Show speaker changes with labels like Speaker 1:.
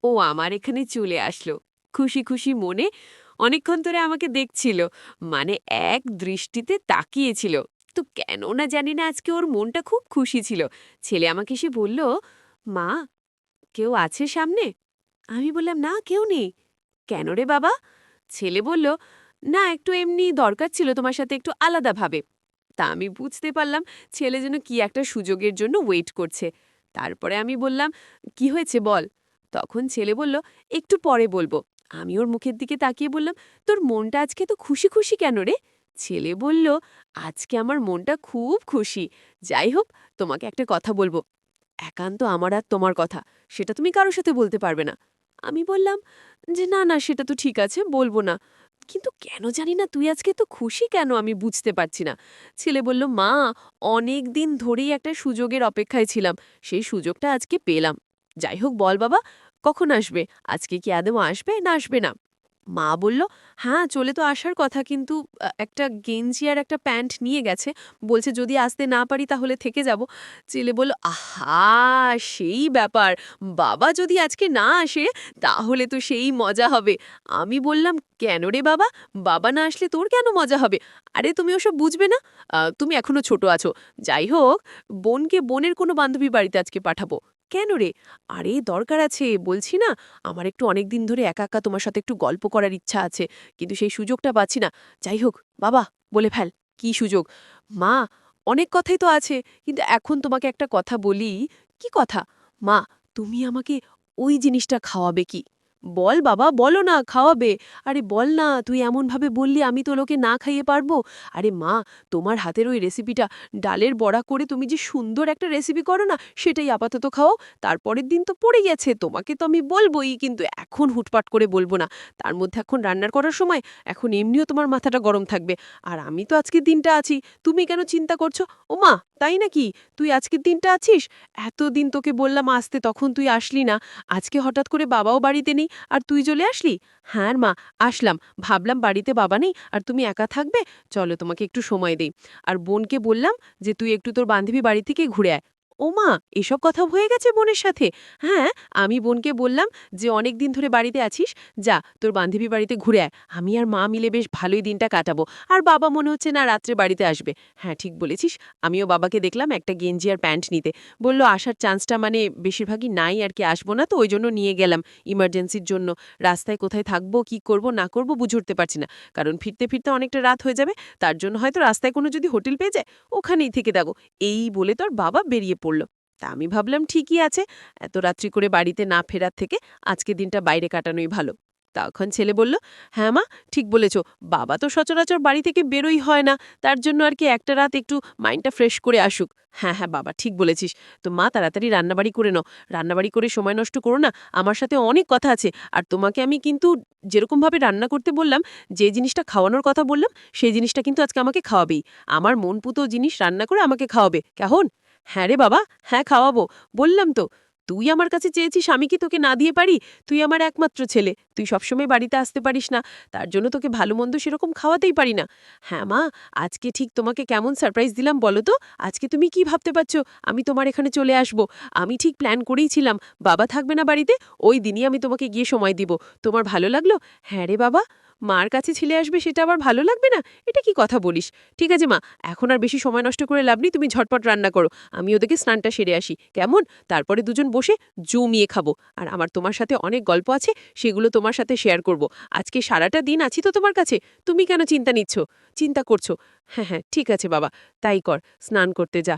Speaker 1: ও আমার এখানে চলে আসলো খুশি খুশি মনে। অনেকক্ষণ ধরে আমাকে দেখছিল, মানে এক দৃষ্টিতে তাকিয়েছিল। তো কেন না জানি না আজকে ওর মনটা খুব খুশি ছিল। ছেলে আমাকে এসে বলল, মা, কেউ আছে সামনে? আমি বললাম, না কেউ নেই। কেন রে বাবা? ছেলে বলল, না একটু এমনি দরকার ছিল তোমার সাথে একটু আলাদাভাবে। তা আমি বুঝতে পারলাম ছেলে যেন কি একটা সুযোগের জন্য ওয়েট করছে। তারপরে আমি বললাম, কি হয়েছে বল। তখন ছেলে বলল, একটু পরে বলবো। আমি ওর মুখের দিকে তাকিয়ে বললাম, তোর মনটা আজকে তো খুশি খুশি কেন রে? ছেলে বলল, আজকে আমার মনটা খুব খুশি। যাই হোক, তোমাকে একটা কথা বলবো, একান্ত আমার আর তোমার কথা, সেটা তুমি কারোর সাথে বলতে পারবে না। আমি বললাম যে, না না, সেটা তো ঠিক আছে, বলবো না। কিন্তু কেন জানি না তুই আজকে তো খুশি কেন আমি বুঝতে পারছি না। ছেলে বলল, মা, অনেক দিন ধরেই একটা সুযোগের অপেক্ষায় ছিলাম, সেই সুযোগটা আজকে পেলাম। যাই হোক বল বাবা, কখন আসবে? আজকে কি আদৌ আসবে না আসবে না? মা বলল, হ্যাঁ চলে তো আসার কথা, কিন্তু একটা গেঞ্জি আর একটা প্যান্ট নিয়ে গেছে, বলছে যদি আসতে না পারি তাহলে থেকে যাব। ছেলে বলল, আহা, সেই ব্যাপার। বাবা যদি আজকে না আসে তাহলে তো সেই মজা হবে। আমি বললাম, কেন রে বাবা? বাবা না আসলে তোর কেন মজা হবে? আরে তুমি ওসব বুঝবে না, তুমি এখনো ছোট আছো। যাই হোক, বোনকে বোনের কোনো বান্ধবী বাড়িতে আজকে পাঠাবো। কেন রে? আরে দরকার আছে বলছি না, আমার একটু অনেক দিন ধরে একা একা তোমার সাথে একটু গল্প করার ইচ্ছা আছে, কিন্তু সেই সুযোগটা পাচ্ছি না। যাই হোক বাবা, বলে ফেল, কি সুযোগ? মা, অনেক কথাই তো আছে, কিন্তু এখন তোমাকে একটা কথা বলি। কি কথা? মা, তুমি আমাকে ওই জিনিসটা খাওয়াবে কি? বল বাবা, বলো না, খাওয়াবে। আরে বল না, তুই এমনভাবে বললি আমি তো লোকে না খাইয়ে পারবো। আরে মা, তোমার হাতের ওই রেসিপিটা, ডালের বড়া করে তুমি যে সুন্দর একটা রেসিপি করো না, সেটাই আপাতত খাও। তারপরের দিন তো পড়ে গেছে, তোমাকে তো আমি বলবোই, কিন্তু এখন হুটপাট করে বলবো না। তার মধ্যে এখন রান্নার করার সময়, এখন এমনিও তোমার মাথাটা গরম থাকবে। আর আমি তো আজকের দিনটা আছি, তুমি কেন চিন্তা করছো? ওমা, তাই নাকি? তুই আজকের দিনটা আছিস? এতদিন তোকে বললাম আসতে, তখন তুই আসলি না। আজকে হঠাৎ করে বাবাও বাড়িতে নেই, আর তুই চলে আসলি? হ্যাঁ মা, আসলাম। ভাবলাম বাড়িতে বাবা নেই আর তুমি একা থাকবে, চলো তোমাকে একটু সময় দেই। আর বোনকে বললাম যে তুই একটু তোর বান্ধবী বাড়ি থেকে ঘুরে আয়। ওমা, এসব কথা হয়ে গেছে বোনের সাথে? হ্যাঁ, আমি বোনকে বললাম যে অনেক দিন ধরে বাড়িতে আছিস, যা তোর বান্ধবী বাড়িতে ঘুরে আয়, আমি আর মা মিলে বেশ ভালোই দিনটা কাটাবো। আর বাবা মনে হচ্ছে না রাত্রে বাড়িতে আসবে। হ্যাঁ ঠিক বলেছিস, আমিও বাবাকে দেখলাম একটা গেঞ্জি আর প্যান্ট নিতে। বলল আসার চান্সটা মানে বেশিরভাগই নাই আর কি, আসবো না তো ওই জন্য নিয়ে গেলাম ইমার্জেন্সির জন্য। রাস্তায় কোথায় থাকবো, কি করব না করব বুঝে উঠতে পারছি না, কারণ ফিরতে ফিরতে অনেকটা রাত হয়ে যাবে। তার জন্য হয়তো রাস্তায় কোনো যদি হোটেল পেয়ে যায়, ওখানেই থেকে থাকো। এই বলে তোর বাবা বেরিয়ে পড়ল। তা আমি ভাবলাম ঠিকই আছে, এত রাত্রি করে বাড়িতে না ফেরার থেকে আজকে দিনটা বাইরে কাটানোই ভালো। তখন ছেলে বলল, হ্যাঁ মা, ঠিক বলেছ, বাবা তো সচরাচর বাড়ি থেকে বেরোই হয় না, তার জন্য আর কি একটা রাত একটু মাইন্ডটা ফ্রেশ করে আসুক। হ্যাঁ হ্যাঁ বাবা, ঠিক বলেছিস। তো মা, তাড়াতাড়ি রান্নাবাড়ি করে নাও, রান্নাবাড়ি করে সময় নষ্ট করো না, আমার সাথে অনেক কথা আছে। আর তোমাকে আমি কিন্তু যেরকমভাবে রান্না করতে বললাম, যে জিনিসটা খাওয়ানোর কথা বললাম, সেই জিনিসটা কিন্তু আজকে আমাকে খাওয়াবেই। আমার মনপুতো জিনিস রান্না করে আমাকে খাওয়াবে, কেমন? হ্যাঁ রে বাবা, হ্যাঁ খাওয়াবো, বললাম তো। তুই আমার কাছে চেয়েছিস, আমি কি তোকে না দিয়ে পারি? তুই আমার একমাত্র ছেলে, তুই সবসময় বাড়িতে আসতে পারিস না, তার জন্য তোকে ভালো মন্দ সেরকম খাওয়াতেই পারি না। হ্যাঁ মা, আজকে ঠিক তোমাকে কেমন সারপ্রাইজ দিলাম বলো তো? আজকে তুমি কি ভাবতে পারছো আমি তোমার এখানে চলে আসব? আমি ঠিক প্ল্যান করেইছিলাম, বাবা থাকবে না বাড়িতে, ওই দিনই আমি তোমাকে গিয়ে সময় দিব। তোমার ভালো লাগলো? হ্যাঁ রে বাবা, মার কাছে ছেলে আসবে সেটা আবার ভালো লাগবে না? এটা কি কথা বলিস? ঠিক আছে মা, এখন আর বেশি সময় নষ্ট করে লাভ নেই, তুমি ঝটপট রান্না করো, আমি ওদেরকে স্নানটা সেরে আসি, কেমন? তারপরে দুজন বসে জমিয়ে খাবো। আর আমার তোমার সাথে অনেক গল্প আছে, সেগুলো তোমার সাথে শেয়ার করব। আজকে সারাটা দিন আছি তো তোমার কাছে, তুমি কেন চিন্তা নিচ্ছ, চিন্তা করছো? হ্যাঁ হ্যাঁ ঠিক আছে বাবা, তাই কর, স্নান করতে যা।